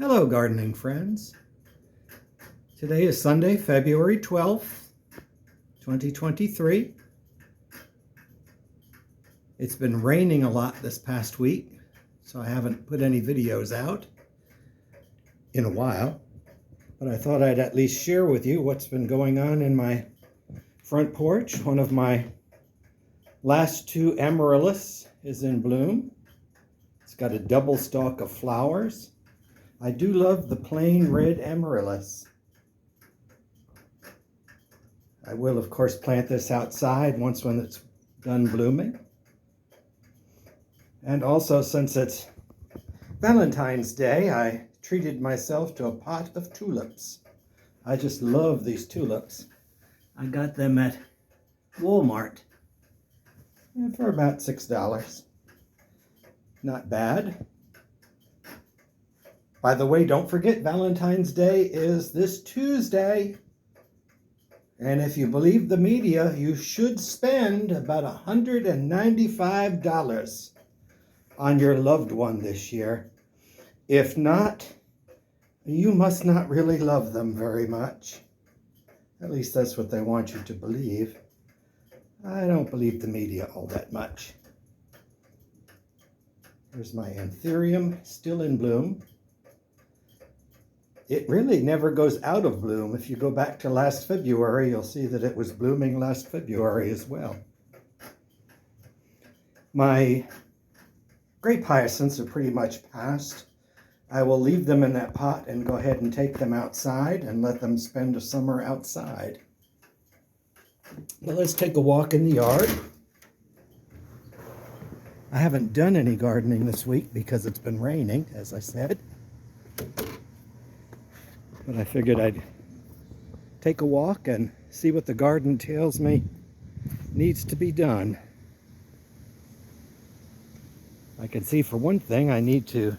Hello, gardening friends. Today is Sunday, February 12th, 2023. It's been raining a lot this past week, so I haven't put any videos out in a while, but I thought I'd at least share with you what's been going on in my front porch. One of my last two amaryllis is in bloom. It's got a double stalk of flowers. I do love the plain red amaryllis. I will, of course, plant this outside when it's done blooming. And also, since it's Valentine's Day, I treated myself to a pot of tulips. I just love these tulips. I got them at Walmart for about $6. Not bad. By the way, don't forget Valentine's Day is this Tuesday. And if you believe the media, you should spend about $195 on your loved one this year. If not, you must not really love them very much. At least that's what they want you to believe. I don't believe the media all that much. Here's my anthurium, still in bloom. It really never goes out of bloom. If you go back to last February, you'll see that it was blooming last February as well. My grape hyacinths are pretty much past. I will leave them in that pot and go ahead and take them outside and let them spend a summer outside. But let's take a walk in the yard. I haven't done any gardening this week because it's been raining, as I said. But I figured I'd take a walk and see what the garden tells me needs to be done. I can see, for one thing, I need to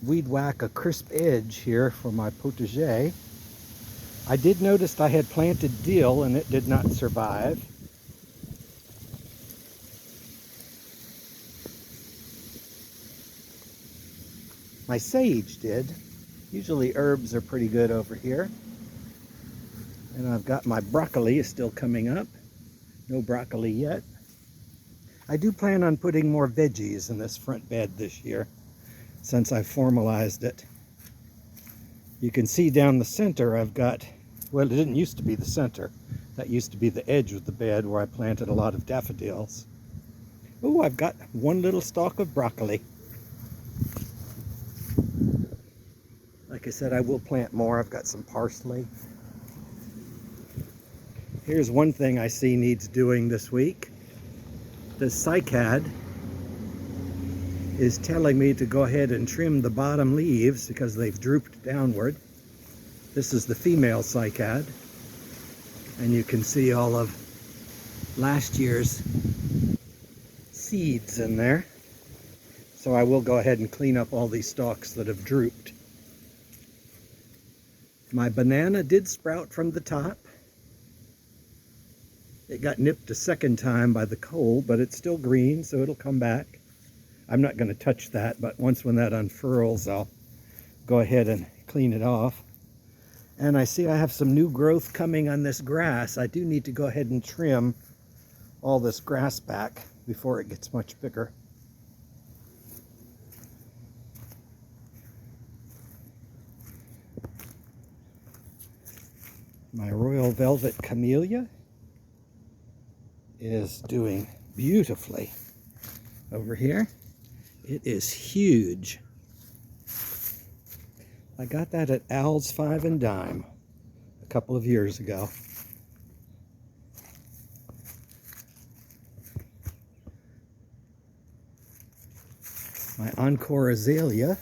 weed whack a crisp edge here for my potager. I did notice I had planted dill and it did not survive. My sage did. Usually herbs are pretty good over here. And I've got my broccoli is still coming up. No broccoli yet. I do plan on putting more veggies in this front bed this year, since I've formalized it. You can see down the center I've got, well, it didn't used to be the center. That used to be the edge of the bed where I planted a lot of daffodils. Oh, I've got one little stalk of broccoli. Like I said, I will plant more. I've got some parsley. Here's one thing I see needs doing this week. The cycad is telling me to go ahead and trim the bottom leaves because they've drooped downward. This is the female cycad. And you can see all of last year's seeds in there. So I will go ahead and clean up all these stalks that have drooped. My banana did sprout from the top. It got nipped a second time by the cold, but it's still green, so it'll come back. I'm not going to touch that, but when that unfurls, I'll go ahead and clean it off. And I see I have some new growth coming on this grass. I do need to go ahead and trim all this grass back before it gets much bigger. My Royal Velvet Camellia is doing beautifully over here. It is huge. I got that at Al's 5 and Dime a couple of years ago. My Encore Azalea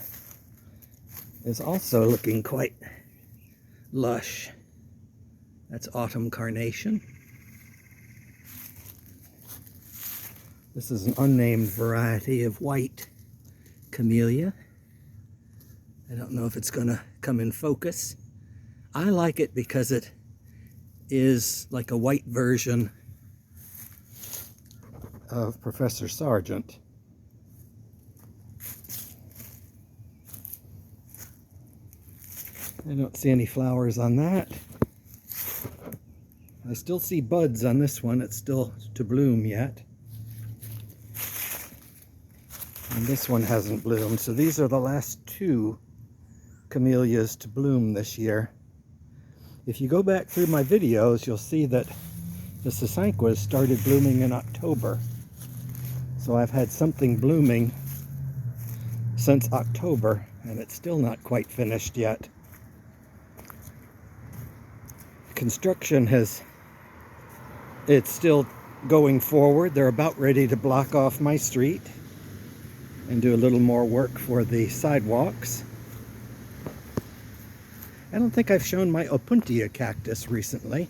is also looking quite lush. That's Autumn Carnation. This is an unnamed variety of white camellia. I don't know if it's going to come in focus. I like it because it is like a white version of Professor Sargent. I don't see any flowers on that. I still see buds on this one. It's still to bloom yet. And this one hasn't bloomed. So these are the last two camellias to bloom this year. If you go back through my videos, you'll see that the sasanquas started blooming in October. So I've had something blooming since October, and it's still not quite finished yet. Construction it's still going forward. They're about ready to block off my street and do a little more work for the sidewalks. I don't think I've shown my opuntia cactus recently.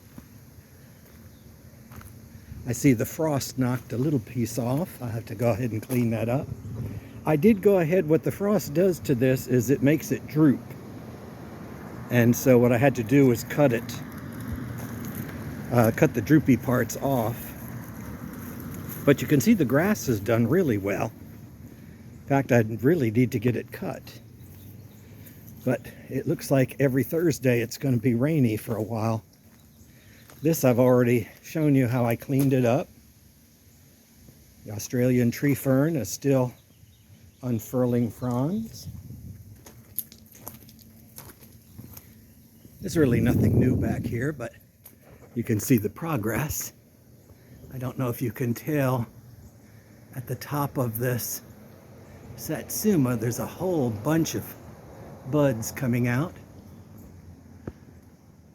I see the frost knocked a little piece off. I'll have to go ahead and clean that up. I did go ahead, what the frost does to this is it makes it droop. And so what I had to do was cut it, cut the droopy parts off. But you can see the grass has done really well. In fact, I really need to get it cut. But it looks like every Thursday it's going to be rainy for a while. This I've already shown you how I cleaned it up. The Australian tree fern is still unfurling fronds. There's really nothing new back here, but you can see the progress. I don't know if you can tell at the top of this satsuma, there's a whole bunch of buds coming out.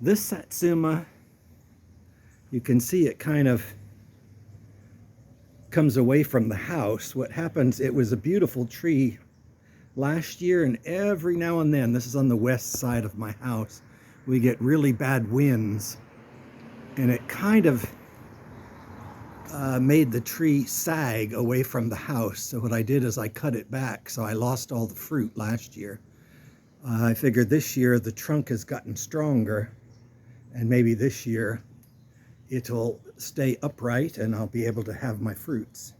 This satsuma, you can see it kind of comes away from the house. What happens, it was a beautiful tree last year, and every now and then, this is on the west side of my house, we get really bad winds, and it kind of made the tree sag away from the house. So what I did is I cut it back, so I lost all the fruit last year. I figured this year the trunk has gotten stronger, and maybe this year it'll stay upright and I'll be able to have my fruits.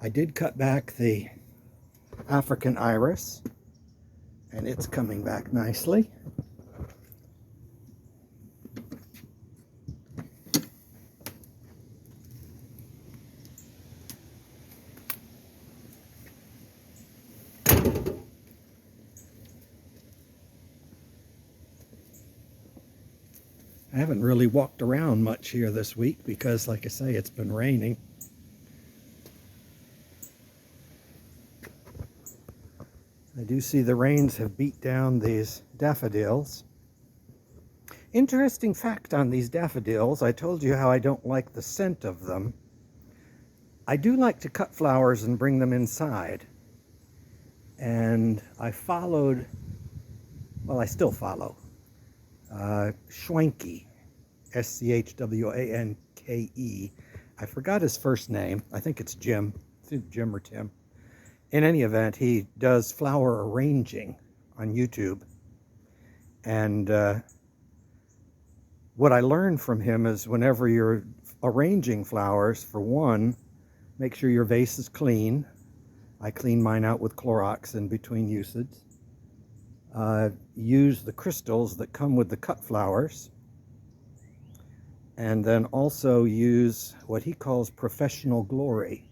I did cut back the African iris, and it's coming back nicely. I haven't really walked around much here this week because, like I say, it's been raining. I do see the rains have beat down these daffodils. Interesting fact on these daffodils, I told you how I don't like the scent of them. I do like to cut flowers and bring them inside. And I followed, well, I still follow, Schwanke, S-C-H-W-A-N-K-E. I forgot his first name. I think it's Jim. It's either Jim or Tim. In any event, he does flower arranging on YouTube. And what I learned from him is whenever you're arranging flowers, for one, make sure your vase is clean. I clean mine out with Clorox in between usages. Use the crystals that come with the cut flowers, and then also use what he calls Professional Glory.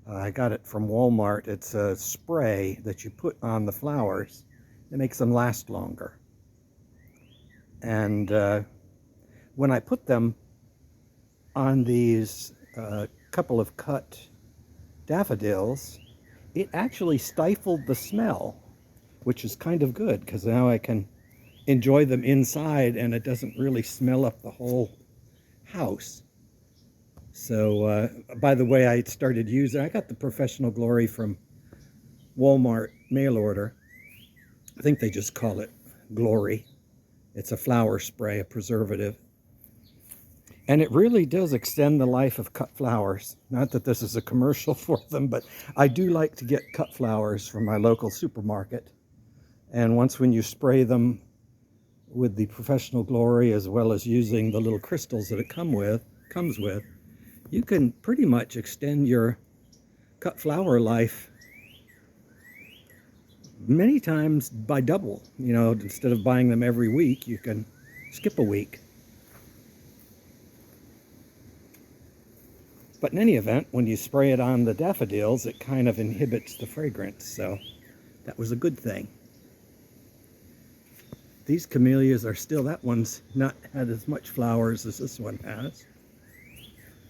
I got it from Walmart. It's a spray that you put on the flowers. It makes them last longer. And when I put them on these couple of cut daffodils, it actually stifled the smell, which is kind of good because now I can enjoy them inside and it doesn't really smell up the whole house. So, by the way, I started using, I got the Professional Glory from Walmart mail order. I think they just call it Glory. It's a flower spray, a preservative. And it really does extend the life of cut flowers. Not that this is a commercial for them, but I do like to get cut flowers from my local supermarket. And once when you spray them with the Professional Glory, as well as using the little crystals that it comes with, you can pretty much extend your cut flower life many times by double. You know, instead of buying them every week, you can skip a week. But in any event, when you spray it on the daffodils, it kind of inhibits the fragrance, so that was a good thing. These camellias are still, that one's not had as much flowers as this one has.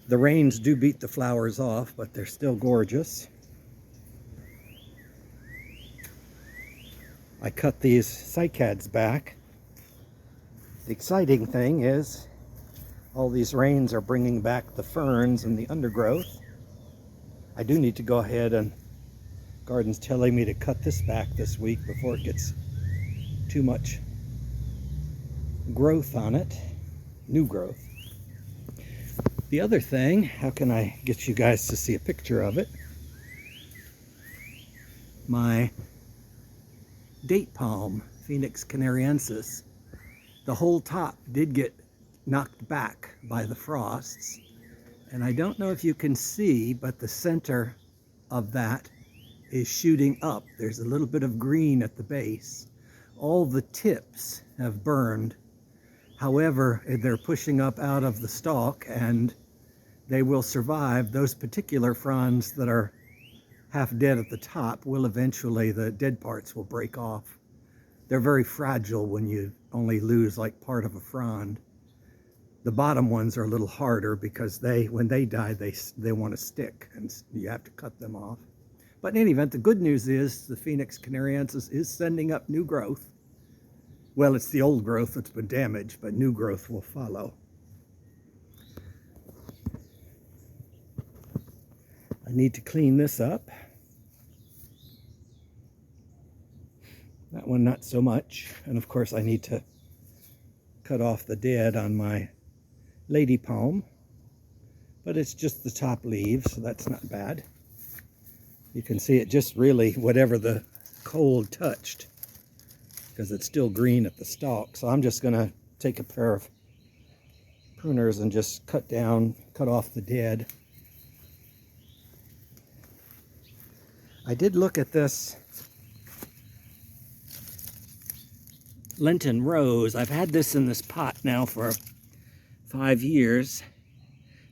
The rains do beat the flowers off, but they're still gorgeous. I cut these cycads back. The exciting thing is all these rains are bringing back the ferns and the undergrowth. I do need to go ahead, and garden's telling me to cut this back this week before it gets too much growth on it, new growth. The other thing, how can I get you guys to see a picture of it? My date palm, Phoenix canariensis, the whole top did get knocked back by the frosts, and I don't know if you can see, but the center of that is shooting up. There's a little bit of green at the base. All the tips have burned. However, they're pushing up out of the stalk, and they will survive. Those particular fronds that are half dead at the top will eventually, the dead parts will break off. They're very fragile when you only lose like part of a frond. The bottom ones are a little harder because when they die, they want to stick, and you have to cut them off. But in any event, the good news is the Phoenix canariensis is sending up new growth. Well, it's the old growth that's been damaged, but new growth will follow. I need to clean this up. That one not so much. And of course I need to cut off the dead on my lady palm. But it's just the top leaves, so that's not bad. You can see it just really whatever the cold touched, because it's still green at the stalk. So I'm just going to take a pair of pruners and just cut off the dead. I did look at this Lenten rose. I've had this in this pot now for 5 years.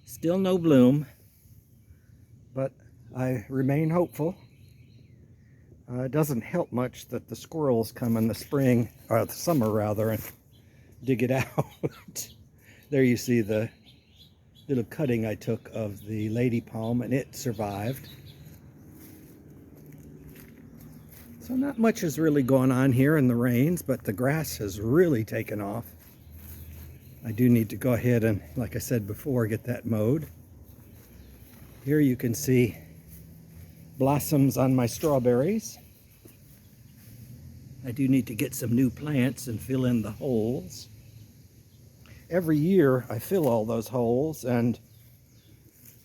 Still no bloom, but I remain hopeful. It doesn't help much that the squirrels come in the spring, or the summer rather, and dig it out. There you see the little cutting I took of the lady palm, and it survived. So not much has really gone on here in the rains, but the grass has really taken off. I do need to go ahead and, like I said before, get that mowed. Here you can see blossoms on my strawberries. I do need to get some new plants and fill in the holes. Every year I fill all those holes, and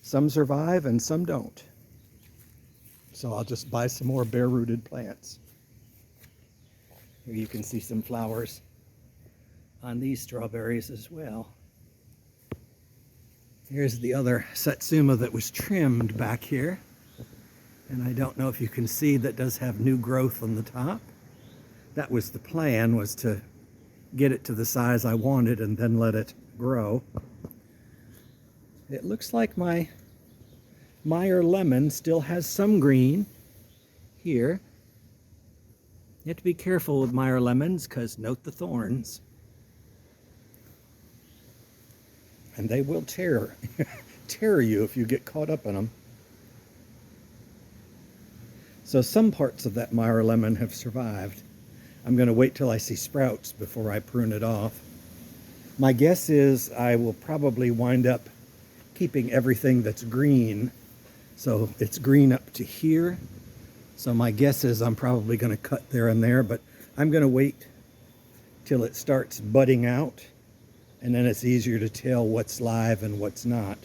some survive and some don't. So I'll just buy some more bare-rooted plants. Here you can see some flowers on these strawberries as well. Here's the other satsuma that was trimmed back here. And I don't know if you can see, that does have new growth on the top. That was the plan, was to get it to the size I wanted and then let it grow. It looks like my Meyer lemon still has some green here. You have to be careful with Meyer lemons, because note the thorns. And they will tear you if you get caught up in them. So some parts of that Meyer lemon have survived. I'm going to wait till I see sprouts before I prune it off. My guess is I will probably wind up keeping everything that's green. So it's green up to here. So my guess is I'm probably going to cut there and there, but I'm going to wait till it starts budding out, and then it's easier to tell what's live and what's not.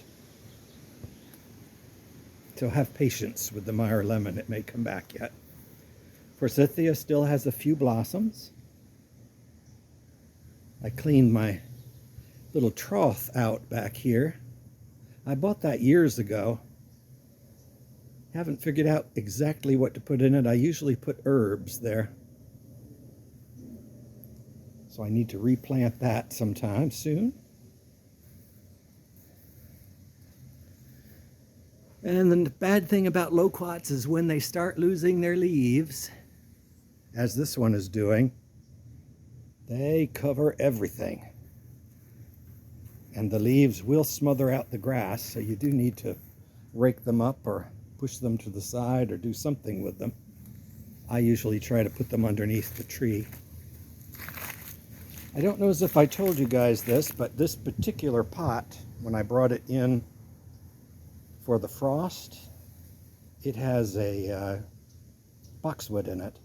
So have patience with the Meyer lemon. It may come back yet. Forsythia still has a few blossoms. I cleaned my little trough out back here. I bought that years ago. Haven't figured out exactly what to put in it. I usually put herbs there. So I need to replant that sometime soon. And then the bad thing about loquats is when they start losing their leaves, as this one is doing, they cover everything. And the leaves will smother out the grass, so you do need to rake them up or push them to the side or do something with them. I usually try to put them underneath the tree. I don't know as if I told you guys this, but this particular pot, when I brought it in for the frost, it has a boxwood in it.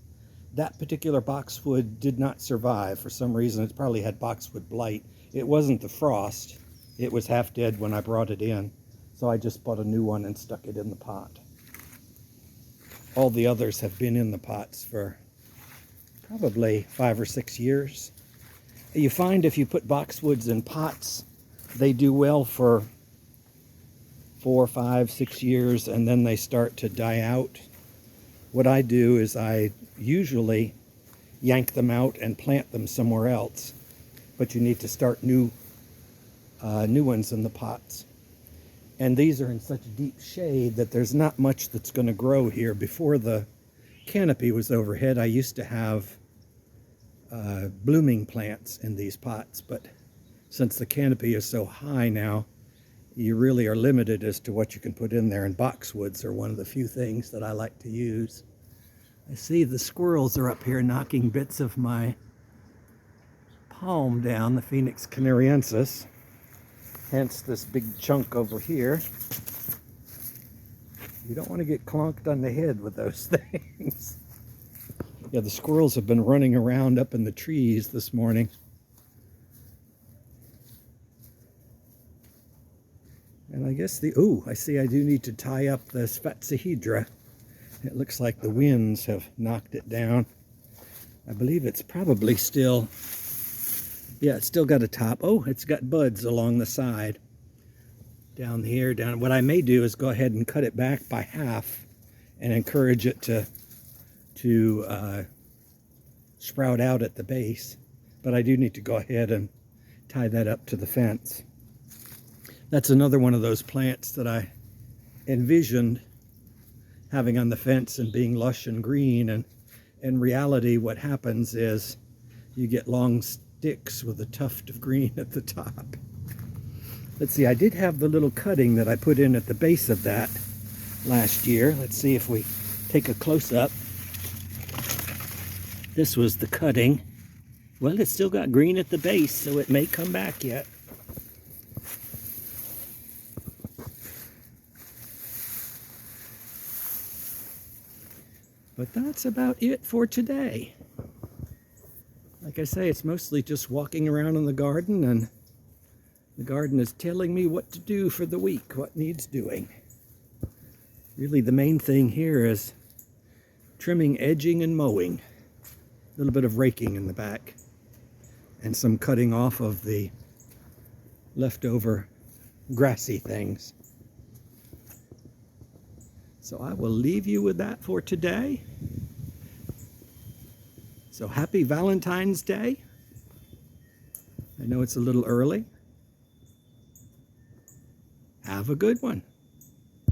That particular boxwood did not survive. For some reason, it probably had boxwood blight. It wasn't the frost. It was half dead when I brought it in. So I just bought a new one and stuck it in the pot. All the others have been in the pots for probably 5 or 6 years. You find if you put boxwoods in pots, they do well for 4, 5, 6 years, and then they start to die out. What I do is I usually yank them out and plant them somewhere else, but you need to start new ones in the pots. And these are in such deep shade that there's not much that's going to grow here. Before the canopy was overhead, I used to have blooming plants in these pots, but since the canopy is so high now, you really are limited as to what you can put in there, and boxwoods are one of the few things that I like to use. I see the squirrels are up here knocking bits of my palm down, the Phoenix canariensis, hence this big chunk over here. You don't want to get clonked on the head with those things. Yeah, the squirrels have been running around up in the trees this morning. And I guess I see I do need to tie up the Sphatzahedra. It looks like the winds have knocked it down. I believe it's probably still, yeah, it's still got a top. Oh, it's got buds along the side. Down here, what I may do is go ahead and cut it back by half and encourage it to sprout out at the base. But I do need to go ahead and tie that up to the fence. That's another one of those plants that I envisioned having on the fence and being lush and green. And in reality, what happens is you get long sticks with a tuft of green at the top. Let's see, I did have the little cutting that I put in at the base of that last year. Let's see if we take a close-up. This was the cutting. Well, it's still got green at the base, so it may come back yet. But that's about it for today. Like I say, it's mostly just walking around in the garden, and the garden is telling me what to do for the week, what needs doing. Really, the main thing here is trimming, edging, and mowing. A little bit of raking in the back, and some cutting off of the leftover grassy things. So I will leave you with that for today. So happy Valentine's Day. I know it's a little early. Have a good one.